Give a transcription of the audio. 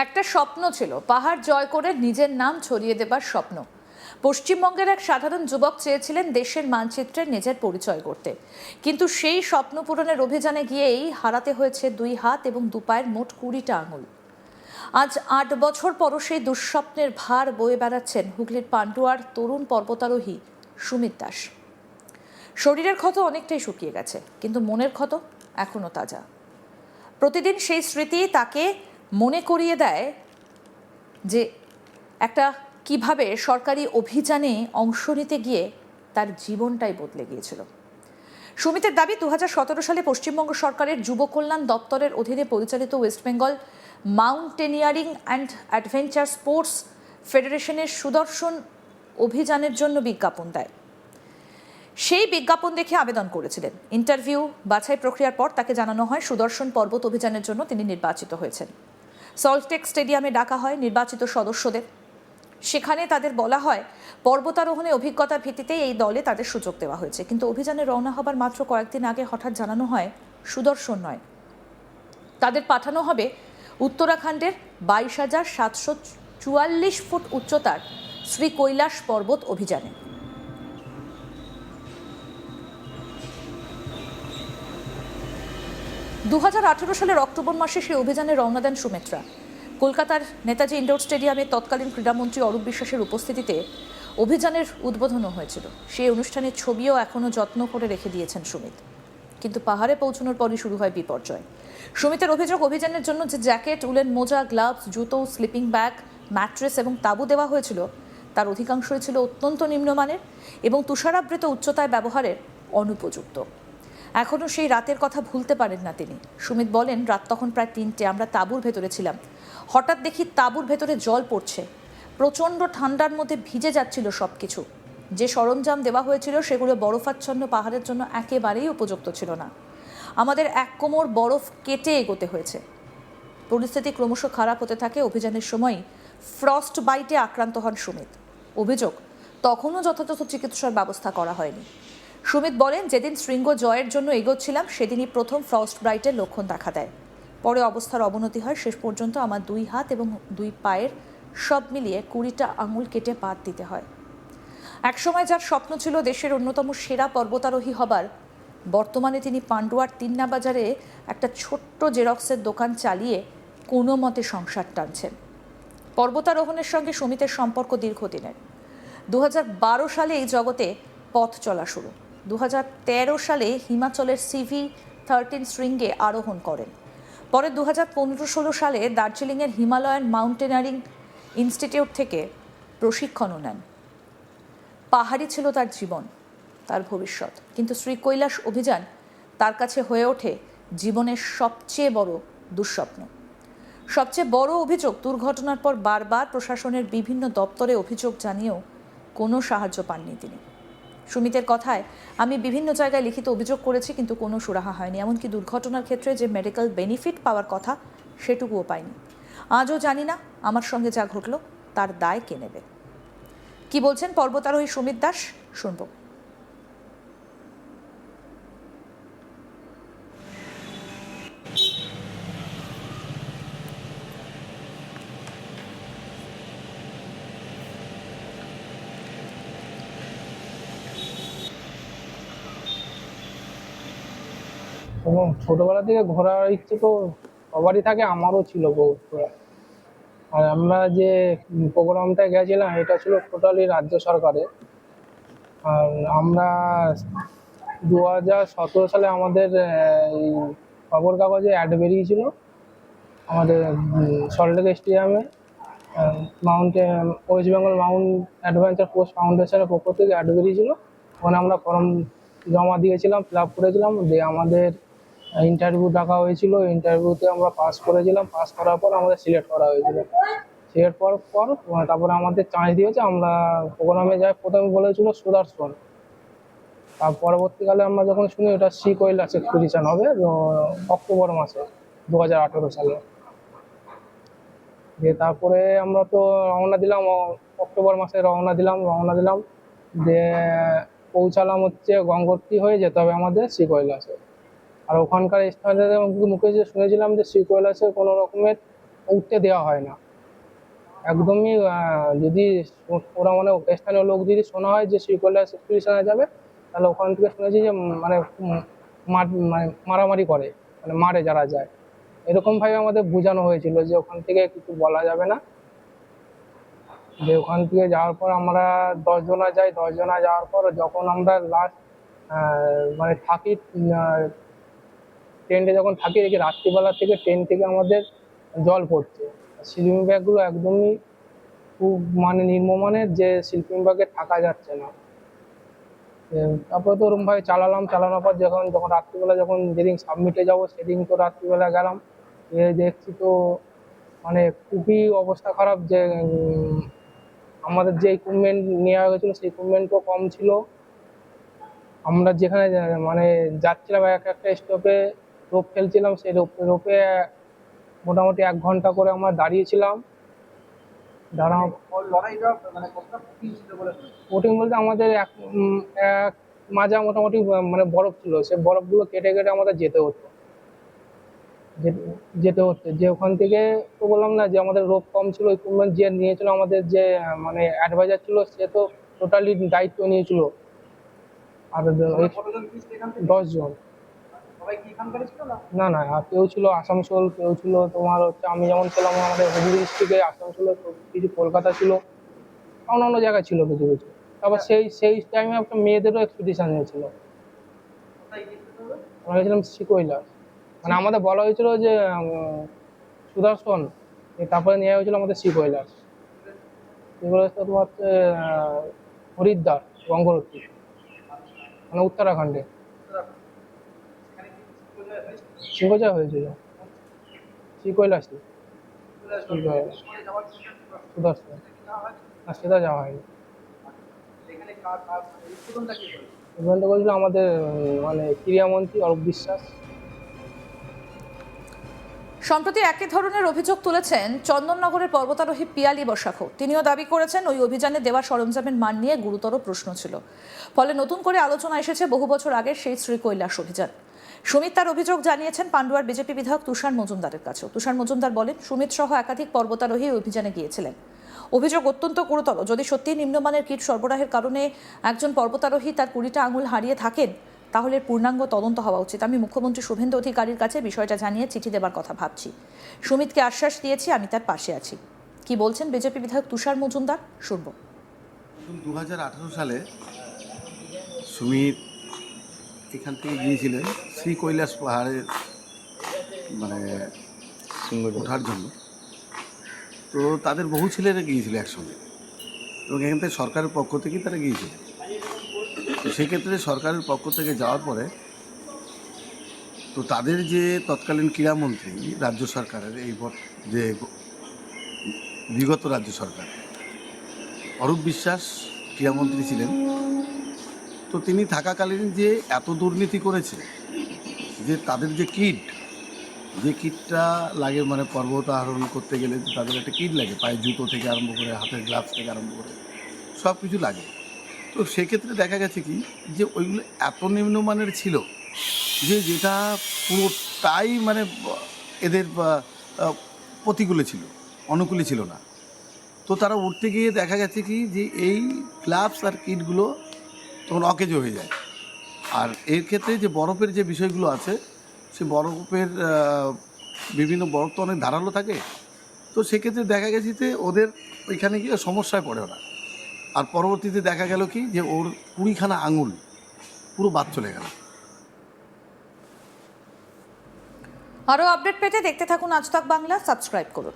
একটা স্বপ্ন ছিল, পাহাড় জয় করে নিজের নাম ছড়িয়ে দেবার স্বপ্ন। পশ্চিমবঙ্গের এক সাধারণ যুবক চেয়েছিলেন দেশের মানচিত্রে নিজের পরিচয় করতে, কিন্তু সেই স্বপ্ন পূরণের অভিযানে গিয়েই হারাতে হয়েছে 2 হাত এবং 2 পায়ের মোট 20টা আঙুল। আজ 8 বছর পরও সেই দুঃস্বপ্নের ভার বয়ে বেড়াচ্ছেন হুগলির পান্ডুয়ার তরুণ পর্বতারোহী সুমিত দাস। শরীরের ক্ষত অনেকটাই শুকিয়ে গেছে, কিন্তু মনের ক্ষত এখনো তাজা। প্রতিদিন সেই স্মৃতি তাকে মনে করিয়ে দেয় যে একটা কিভাবে সরকারি অভিযানে অংশ নিতে গিয়ে তার জীবনটাই বদলে গিয়েছিল। সুমিতের দাবি, 2017 সালে পশ্চিমবঙ্গ সরকারের যুব কল্যাণ দপ্তরের অধীনে পরিচালিত West Bengal mountaineering and adventure sports ফেডারেশনের সুদর্শন অভিযানের জন্য বিজ্ঞাপন দেয়। সেই বিজ্ঞাপন দেখে আবেদন করেছিলেন। ইন্টারভিউ বাছাই প্রক্রিয়ার পর তাকে জানানো হয় সুদর্শন পর্বত অভিযানের জন্য তিনি নির্বাচিত হয়েছেন। সল্টটেক স্টেডিয়ামে ডাকা হয় নির্বাচিত সদস্যদের। সেখানে তাদের বলা হয় পর্বতারোহণে অভিজ্ঞতার ভিত্তিতেই এই দলে তাদের সুযোগ দেওয়া হয়েছে, কিন্তু অভিযানে রওনা হবার মাত্র কয়েকদিন আগে হঠাৎ জানানো হয় সুদর্শন নয়, তাদের পাঠানো হবে উত্তরাখণ্ডের 22,744 ফুট উচ্চতার শ্রী কৈলাস পর্বত অভিযানে। দু সালের অক্টোবর মাসে সেই অভিযানে রওনা দেন সুমিত্রা। কলকাতার নেতাজি ইন্ডোর স্টেডিয়ামে তৎকালীন ক্রীড়ামন্ত্রী অরূপ বিশ্বাসের উপস্থিতিতে অভিযানের উদ্বোধনও হয়েছিল। সেই অনুষ্ঠানের ছবিও এখনও যত্ন করে রেখে দিয়েছেন সুমিত। কিন্তু পাহাড়ে পৌঁছানোর পরই শুরু হয় বিপর্যয়। সুমিতের অভিযোগ, অভিযানের জন্য যে জ্যাকেট, উলেন মোজা, গ্লাভস, জুতো, স্লিপিং ব্যাগ, ম্যাট্রেস এবং তাঁবু দেওয়া হয়েছিল তার অধিকাংশই ছিল অত্যন্ত নিম্নমানের এবং তুষারাবৃত উচ্চতায় ব্যবহারের অনুপযুক্ত। এখনও সেই রাতের কথা ভুলতে পারেন না তিনি। সুমিত বলেন, রাত তখন প্রায় 3টে, আমরা তাঁবুর ভেতরে ছিলাম। হঠাৎ দেখি তাঁবুর ভেতরে জল পড়ছে। প্রচণ্ড ঠান্ডার মধ্যে ভিজে যাচ্ছিল সব কিছু। যে সরঞ্জাম দেওয়া হয়েছিল সেগুলো বরফাচ্ছন্ন পাহাড়ের জন্য একেবারেই উপযুক্ত ছিল না। আমাদের 1 কোমর বরফ কেটে এগোতে হয়েছে। পরিস্থিতি ক্রমশ খারাপ হতে থাকে। অভিযানের সময় ফ্রস্ট বাইটে আক্রান্ত হন সুমিত। অভিযোগ, তখনও যথাযথ চিকিৎসার ব্যবস্থা করা হয়নি। সুমিত বলেন, যেদিন শৃঙ্গ জয়ের জন্য এগোচ্ছিলাম সেদিনই প্রথম ফ্রস্ট ব্রাইটের লক্ষণ দেখা দেয়। পরে অবস্থার অবনতি হয়। শেষ পর্যন্ত আমার 2 হাত এবং 2 পায়ের সব মিলিয়ে 20টা আঙুল কেটে বাদ দিতে হয়। একসময় যার স্বপ্ন ছিল দেশের অন্যতম সেরা পর্বতারোহী হবার, বর্তমানে তিনি পান্ডুয়ার তিন্না বাজারে একটা ছোট্ট জেরক্সের দোকান চালিয়ে কোনো মতে সংসার টানছেন। পর্বতারোহণের সঙ্গে সুমিতের সম্পর্ক দীর্ঘদিনের। 2012 সালে এই জগতে পথ চলা শুরু। 2013 সালে হিমাচলের CV-13 শৃঙ্গে আরোহণ করেন। পরে 2015-16 সালে দার্জিলিংয়ের হিমালয়ান মাউন্টেনারিং ইনস্টিটিউট থেকে প্রশিক্ষণও নেন। পাহাড়ি ছিল তার জীবন, তার ভবিষ্যৎ, কিন্তু শ্রী কৈলাস অভিযান তার কাছে হয়ে ওঠে জীবনের সবচেয়ে বড় দুঃস্বপ্ন। সবচেয়ে বড় অভিযোগ, দুর্ঘটনার পর বারবার প্রশাসনের বিভিন্ন দপ্তরে অভিযোগ জানিয়েও কোনো সাহায্য পাননি তিনি। সুমিতের কথায়, আমি বিভিন্ন জায়গায় লিখিত অভিযোগ করেছি, কিন্তু কোনো সুরাহা হয়নি। এমনকি দুর্ঘটনার ক্ষেত্রে যে মেডিকেল বেনিফিট পাওয়ার কথা সেটুকুও পাইনি। আজও জানি না আমার সঙ্গে যা ঘটল তার দায় কে নেবে। কি বলছেন পর্বতারোহী সুমিত দাস, শুনব। এবং ছোটবেলা থেকে ঘোরার ইচ্ছে তো সবারই থাকে, আমারও ছিল বহুত ঘোরা। আর আমরা যে প্রোগ্রামটা গেছিলাম এটা ছিল টোটালি রাজ্য সরকারের। আর আমরা 2017 সালে আমাদের এই খবর কাগজে অ্যাড বেরিয়েছিল আমাদের সল্টলেক স্টেডিয়ামে। West Bengal Mount adventure sports ফাউন্ডেশনের পক্ষ থেকে অ্যাড বেরিয়েছিল। ওখানে আমরা ফর্ম জমা দিয়েছিলাম, ফিল আপ করেছিলাম, দিয়ে আমাদের ইন্টারভিউ ডাকা হয়েছিল। ইন্টারভিউতে আমরা পাস করেছিলাম। পাস করার পর আমাদের সিলেক্ট করা হয়েছিল। সিলেক্ট করার পর তারপরে আমাদের চান্স দিয়েছে। আমরা প্রোগ্রামে যাই, প্রথমে বলেছিল সুদর্শন। তার পরবর্তীকালে আমরা যখন শুনি ওটা শ্রী কৈলাস এক্সপিডিশন হবে অক্টোবর মাসে 2018 সালে। দিয়ে তারপরে আমরা তো রওনা দিলাম, অক্টোবর মাসে রওনা দিলাম। দিয়ে পৌঁছালাম হচ্ছে গঙ্গোত্রী হয়ে যেতে হবে আমাদের শ্রী কৈলাসে। আর ওখানকার স্থানীয়দের মুখে যে শুনেছিলাম যে শ্রী কৈলাসে কোনো রকমের উঠতে দেওয়া হয় না একদমই। যদি ওরা মানে স্থানীয় লোক যদি শোনা হয় যে শ্রীকৈলাস এক্সপিডিশনে যাবে, তাহলে ওখান থেকে শুনেছি যে মানে মানে মারামারি করে, মানে মারে যারা যায়। এরকমভাবে আমাদের বোঝানো হয়েছিল যে ওখান থেকে কিছু বলা যাবে না। যে ওখান থেকে যাওয়ার পর আমরা 10 জনা যাই, 10 জনা যাওয়ার পর যখন আমরা লাস্ট মানে থাকি, টেন্টে যখন থাকি দেখি রাত্রিবেলা থেকে টেন্ট থেকে আমাদের জল পড়ছে। স্লিপিং ব্যাগগুলো একদমই খুব মানে নিম্নমানের, যে স্লিপিং ব্যাগে থাকা যাচ্ছে না। তারপরে তো ওরকমভাবে চালানোর পর যখন রাত্রিবেলা যখন যেদিন সাবমিটে যাবো সেদিন তো রাত্রিবেলা গেলাম, দেখছি তো মানে খুবই অবস্থা খারাপ। যে আমাদের যে ইকুইপমেন্ট নেওয়া হয়েছিল সেই ইকুইপমেন্টও কম ছিল। আমরা যেখানে মানে যাচ্ছিলাম এক একটা স্টপে রোপ ফেলছিলাম, সেই রোপে মোটামুটি 1 ঘন্টা করে আমরা দাঁড়িয়েছিলাম। কঠিন বলতে আমাদের এক মাজা মোটামুটি মানে বরফ ছিল, সেই বরফগুলো কেটে কেটে আমাদের যেতে হতো। যে ওখান থেকে তো বললাম না যে আমাদের রোপ কম ছিল, ইকুইপমেন্ট যে নিয়েছিল আমাদের যে মানে অ্যাডভাইজার ছিল সে তো টোটালি দায়িত্ব নিয়েছিল। আর 10 জন। না না, আর কেউ ছিল আসানসোল, কেউ ছিল তোমার হচ্ছে, আমি যেমন ছিলাম আমাদের হুগলি ডিস্ট্রিক্টে, আসানসোলে কিছু কলকাতা ছিল, অন্য জায়গায় ছিল কিছু কিছু। তারপর সেই টাইমে একটা মেয়েদেরও এক্সপিডিশন হয়েছিল, আমরা গেছিলাম শ্রীকৈলাস। মানে আমাদের বলা হয়েছিল যে সুদর্শন, তারপরে নেওয়া হয়েছিল আমাদের শ্রীকৈলাস। শ্রীকৈলাস তো তোমার হচ্ছে হরিদ্বার, গঙ্গোত্রী, মানে উত্তরাখণ্ডে শ্রীকৈলাস হয়েছিল। শ্রীকৈলাসে সুদর্শন, না সেটা যাওয়া হয়নি। ইভেন্টটা করেছিল আমাদের মানে ক্রীড়ামন্ত্রী অরূপ বিশ্বাস। সম্প্রতি একই ধরনের অভিযোগ তুলেছেন চন্দননগরের পর্বতারোহী পিয়ালি বসাকও। তিনিও দাবি করেছেন ওই অভিযানে দেওয়া সরঞ্জামের মান নিয়ে গুরুতর প্রশ্ন ছিল, ফলে নতুন করে আলোচনা এসেছে বহু বছর আগের সেই শ্রীকৈলাস অভিযান। সুমিত তার অভিযোগ জানিয়েছেন পান্ডুয়ার বিজেপি বিধায়ক তুষার মজুমদারের কাছেও। তুষার মজুমদার বলেন, সুমিত সহ একাধিক পর্বতারোহী অভিযানে গিয়েছিলেন। অভিযোগ অত্যন্ত গুরুতর। যদি সত্যি নিম্নমানের কিট সরবরাহের কারণে একজন পর্বতারোহী তার 20টা আঙুল হারিয়ে থাকেন, তাহলে পূর্ণাঙ্গ তদন্ত হওয়া উচিত। আমি মুখ্যমন্ত্রী শুভেন্দু অধিকারীর কাছে বিষয়টা জানিয়ে চিঠি দেবার কথা ভাবছি। সুমিতকে আশ্বাস দিয়েছি আমি তার পাশে আছি। কি বলছেন বিজেপি বিধায়ক তুষার মজুমদার, শুনব। 2018 সালে সুমিত এখান থেকে গিয়েছিলেন শ্রীকৈলাস পাহাড়ে মানে ওঠার জন্য। তো তাদের বহু ছেলেরা গিয়েছিল একসঙ্গে, এবং এখান থেকে সরকারের পক্ষ থেকেই তারা গিয়েছিল। তো সেক্ষেত্রে সরকারের পক্ষ থেকে যাওয়ার পরে তো তাদের যে তৎকালীন ক্রীড়ামন্ত্রী রাজ্য সরকারের, এই যে বিগত রাজ্য সরকার, অরূপ বিশ্বাস ক্রীড়ামন্ত্রী ছিলেন। তো তিনি থাকাকালীন যে এত দুর্নীতি করেছে যে তাদের যে কিটটা লাগে, মানে পর্বত আরোহণ করতে গেলে তাদের একটা কিট লাগে, পায়ে জুতো থেকে আরম্ভ করে হাতের গ্লাভস থেকে আরম্ভ করে সব কিছু লাগে। তো সেক্ষেত্রে দেখা গেছে কি যে ওইগুলো এত নিম্নমানের ছিল যে যেটা পুরোটাই মানে এদের প্রতিকূলে ছিল, অনুকূলে ছিল না। তো তারা উঠতে গিয়ে দেখা গেছে কি যে এই গ্লাভস আর কিটগুলো তখন অকেজো হয়ে যায়। আর এর ক্ষেত্রে যে বরফের যে বিষয়গুলো আছে, সে বরফের বিভিন্ন বরফ তো অনেক ধারালো থাকে। তো সেক্ষেত্রে দেখা গেছে যে ওদের ওইখানে গিয়ে সমস্যায় পড়ে ওরা। আর পরবর্তীতে দেখা গেল কি যে ওর 20খানা আঙুল পুরো বাদ চলে গেল। আরও আপডেট পেতে দেখতে থাকুন আজ তাক বাংলা, সাবস্ক্রাইব করুন।